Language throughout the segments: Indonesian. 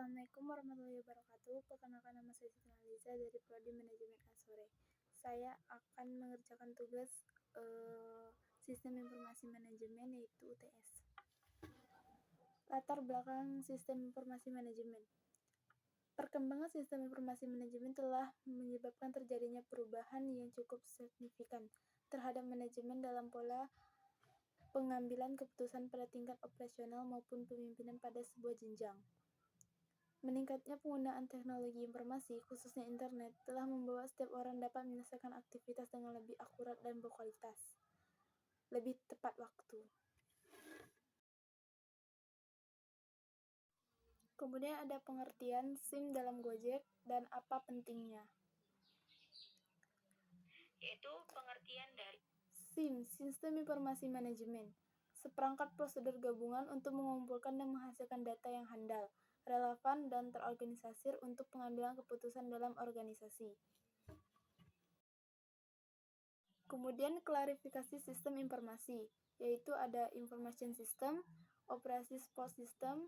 Assalamualaikum warahmatullahi wabarakatuh. Perkenalkan, nama saya Siti Nurhaliza dari Prodi Manajemen Asore. Saya akan mengerjakan tugas Sistem Informasi Manajemen, yaitu UTS. Latar belakang Sistem Informasi Manajemen. Perkembangan Sistem Informasi Manajemen telah menyebabkan terjadinya perubahan yang cukup signifikan terhadap manajemen dalam pola pengambilan keputusan pada tingkat operasional maupun pemimpinan pada sebuah jenjang. Meningkatnya penggunaan teknologi informasi, khususnya internet, telah membawa setiap orang dapat menyelesaikan aktivitas dengan lebih akurat dan berkualitas, lebih tepat waktu. Kemudian ada pengertian SIM dalam Gojek dan apa pentingnya. Yaitu pengertian dari SIM, Sistem Informasi Manajemen, seperangkat prosedur gabungan untuk mengumpulkan dan menghasilkan data yang handal, relevan, dan terorganisir untuk pengambilan keputusan dalam organisasi. Kemudian klarifikasi sistem informasi, yaitu ada information system, operasi support system,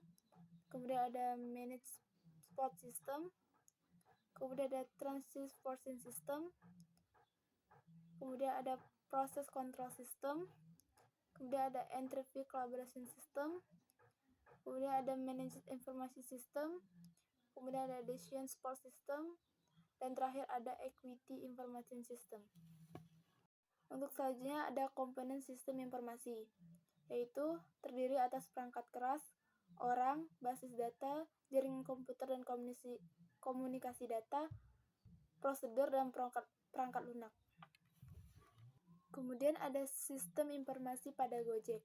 kemudian ada manage support system, kemudian ada transportation system, kemudian ada process control system, kemudian ada interview collaboration system, kemudian ada managed information system, kemudian ada decision support system, dan terakhir ada equity information system. Untuk selanjutnya ada komponen sistem informasi, yaitu terdiri atas perangkat keras, orang, basis data, jaringan komputer dan komunikasi data, prosedur, dan perangkat lunak. Kemudian ada sistem informasi pada Gojek,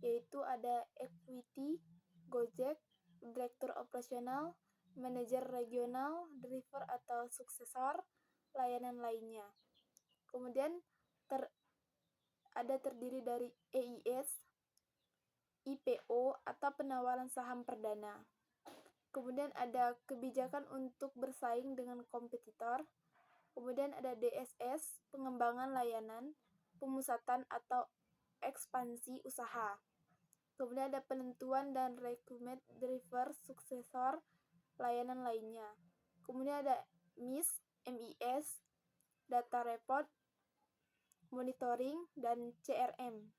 yaitu ada equity, Gojek, direktur operasional, manajer regional, driver atau suksesor, layanan lainnya. Kemudian terdiri dari EIS, IPO atau penawaran saham perdana. Kemudian ada kebijakan untuk bersaing dengan kompetitor. Kemudian ada DSS, pengembangan layanan, pemusatan atau ekspansi usaha. Kemudian ada penentuan dan rekrutmen driver, suksesor, layanan lainnya. Kemudian ada MIS, data report, monitoring, dan CRM.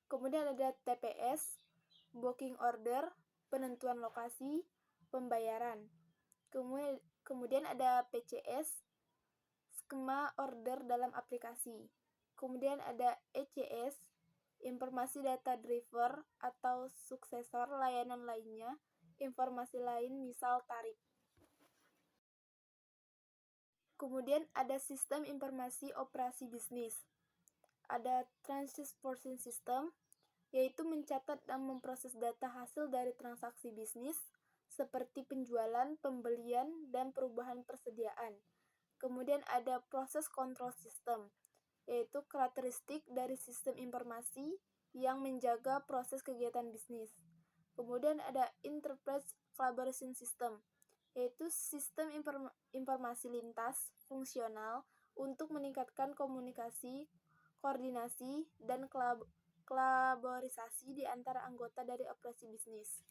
Kemudian ada TPS, booking order, penentuan lokasi, pembayaran. Kemudian ada PCS, skema order dalam aplikasi. Kemudian ada ECS, informasi data driver atau suksesor layanan lainnya, informasi lain misal tarif. Kemudian ada sistem informasi operasi bisnis. Ada transportation system, yaitu mencatat dan memproses data hasil dari transaksi bisnis, seperti penjualan, pembelian, dan perubahan persediaan. Kemudian ada proses control system, yaitu karakteristik dari sistem informasi yang menjaga proses kegiatan bisnis. Kemudian ada enterprise collaboration system, yaitu sistem informasi lintas fungsional untuk meningkatkan komunikasi, koordinasi, dan kolaborasi di antara anggota dari operasi bisnis.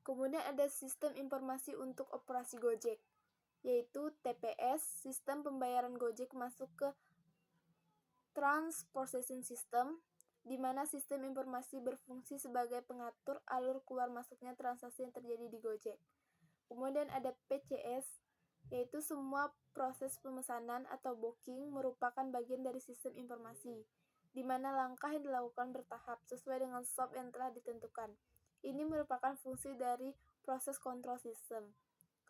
Kemudian ada sistem informasi untuk operasi Gojek, yaitu TPS, sistem pembayaran Gojek masuk ke transportation system, di mana sistem informasi berfungsi sebagai pengatur alur keluar masuknya transaksi yang terjadi di Gojek. Kemudian ada PCS, yaitu semua proses pemesanan atau booking merupakan bagian dari sistem informasi, di mana langkah yang dilakukan bertahap sesuai dengan scope yang telah ditentukan. Ini merupakan fungsi dari proses control system.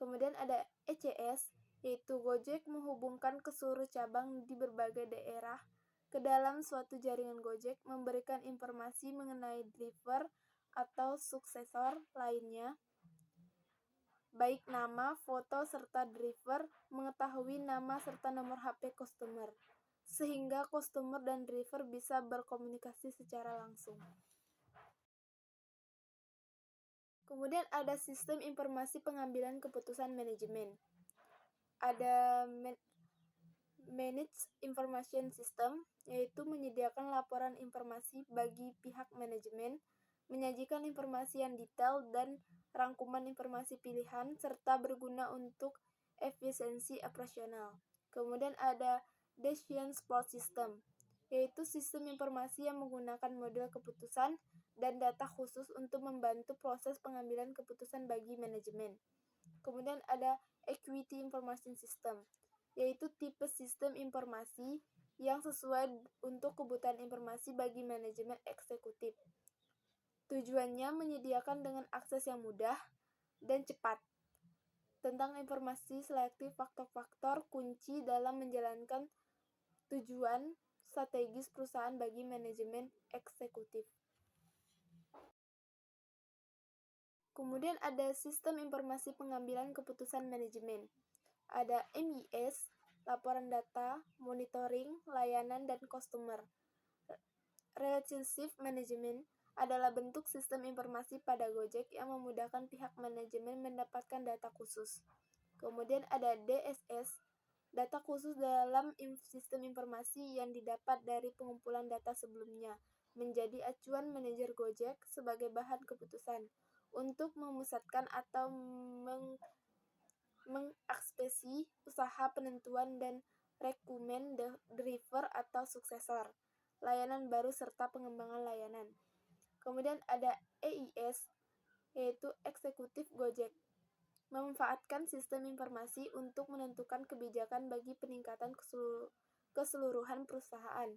Kemudian ada ECS, yaitu Gojek menghubungkan ke seluruh cabang di berbagai daerah ke dalam suatu jaringan Gojek, memberikan informasi mengenai driver atau suksesor lainnya, baik nama, foto, serta driver, mengetahui nama serta nomor HP customer, sehingga customer dan driver bisa berkomunikasi secara langsung. Kemudian ada sistem informasi pengambilan keputusan manajemen. Ada Managed Information System, yaitu menyediakan laporan informasi bagi pihak manajemen, menyajikan informasi yang detail dan rangkuman informasi pilihan, serta berguna untuk efisiensi operasional. Kemudian ada decision support system, yaitu sistem informasi yang menggunakan model keputusan dan data khusus untuk membantu proses pengambilan keputusan bagi manajemen. Kemudian ada equity information system, yaitu tipe sistem informasi yang sesuai untuk kebutuhan informasi bagi manajemen eksekutif. Tujuannya menyediakan dengan akses yang mudah dan cepat tentang informasi selektif faktor-faktor kunci dalam menjalankan tujuan strategis perusahaan bagi manajemen eksekutif. Kemudian ada sistem informasi pengambilan keputusan manajemen. Ada MIS, laporan data, monitoring, layanan, dan customer. Relationship Management adalah bentuk sistem informasi pada Gojek yang memudahkan pihak manajemen mendapatkan data khusus. Kemudian ada DSS, data khusus dalam sistem informasi yang didapat dari pengumpulan data sebelumnya, menjadi acuan manajer Gojek sebagai bahan keputusan untuk memusatkan atau mengeksekusi usaha penentuan dan rekrutmen driver atau suksesor, layanan baru serta pengembangan layanan. Kemudian ada EIS, yaitu Eksekutif Gojek, memanfaatkan sistem informasi untuk menentukan kebijakan bagi peningkatan keseluruhan perusahaan,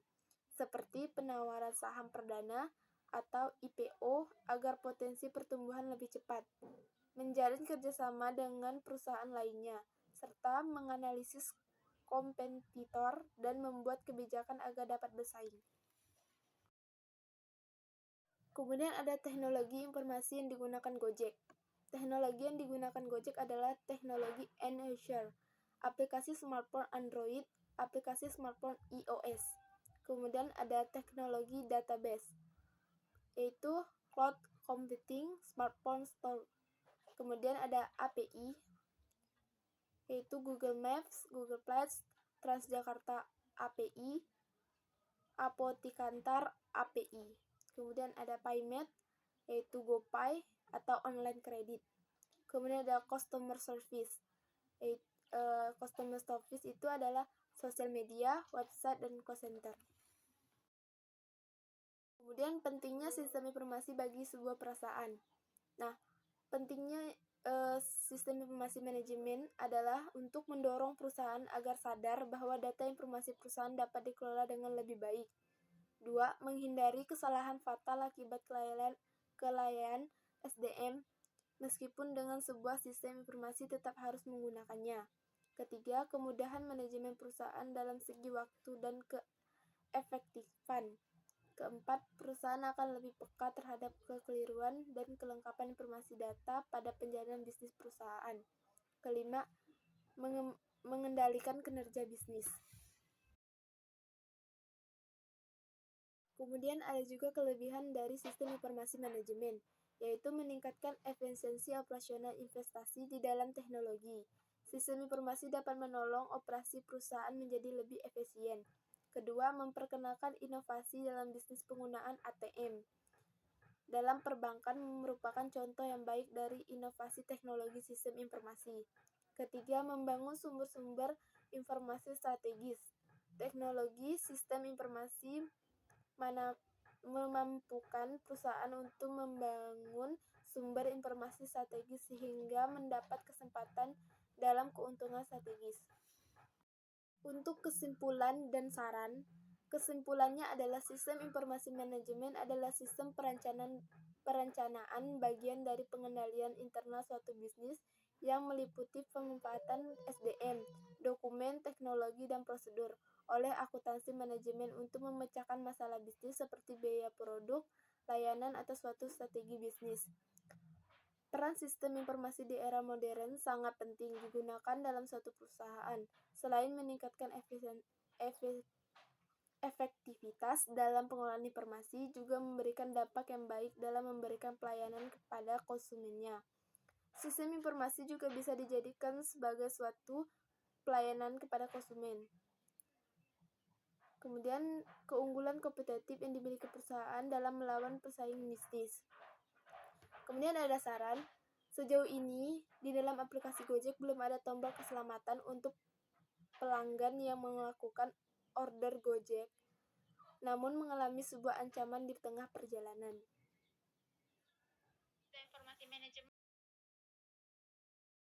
seperti penawaran saham perdana atau IPO agar potensi pertumbuhan lebih cepat, menjalin kerjasama dengan perusahaan lainnya, serta menganalisis kompetitor dan membuat kebijakan agar dapat bersaing. Kemudian ada teknologi informasi yang digunakan Gojek. Teknologi yang digunakan Gojek adalah teknologi Enhancer, aplikasi smartphone Android, aplikasi smartphone iOS. Kemudian ada teknologi database, yaitu cloud computing, smartphone store. Kemudian ada API, yaitu Google Maps, Google Plus, Transjakarta API, Apotikantar API. Kemudian ada Paymed, yaitu GoPay atau online kredit. Kemudian ada customer service. Customer service itu adalah sosial media, website, dan call center. Kemudian pentingnya sistem informasi bagi sebuah perusahaan. Nah, pentingnya sistem informasi manajemen adalah untuk mendorong perusahaan agar sadar bahwa data informasi perusahaan dapat dikelola dengan lebih baik. 2. Menghindari kesalahan fatal akibat kelalaian SDM, meskipun dengan sebuah sistem informasi tetap harus menggunakannya. Ketiga, kemudahan manajemen perusahaan dalam segi waktu dan keefektifan. Keempat, perusahaan akan lebih peka terhadap kekeliruan dan kelengkapan informasi data pada penjalanan bisnis perusahaan. Kelima, mengendalikan kinerja bisnis. Kemudian ada juga kelebihan dari sistem informasi manajemen, yaitu meningkatkan efisiensi operasional investasi di dalam teknologi. Sistem informasi dapat menolong operasi perusahaan menjadi lebih efisien. Kedua, memperkenalkan inovasi dalam bisnis. Penggunaan ATM dalam perbankan merupakan contoh yang baik dari inovasi teknologi sistem informasi. Ketiga, membangun sumber-sumber informasi strategis. Teknologi sistem informasi memampukan perusahaan untuk membangun sumber informasi strategis sehingga mendapat kesempatan dalam keuntungan strategis. Untuk kesimpulan dan saran, kesimpulannya adalah sistem informasi manajemen adalah sistem perencanaan bagian dari pengendalian internal suatu bisnis yang meliputi pemanfaatan SDM, dokumen, teknologi, dan prosedur oleh akuntansi manajemen untuk memecahkan masalah bisnis seperti biaya produk, layanan, atau suatu strategi bisnis. Peran sistem informasi di era modern sangat penting digunakan dalam suatu perusahaan. Selain meningkatkan efektivitas dalam pengelolaan informasi, juga memberikan dampak yang baik dalam memberikan pelayanan kepada konsumennya. Sistem informasi juga bisa dijadikan sebagai suatu pelayanan kepada konsumen. Kemudian, keunggulan kompetitif yang dimiliki perusahaan dalam melawan pesaing bisnis. Kemudian ada saran, Sejauh ini, di dalam aplikasi Gojek belum ada tombol keselamatan untuk pelanggan yang melakukan order Gojek, namun mengalami sebuah ancaman di tengah perjalanan. Informasi manajemen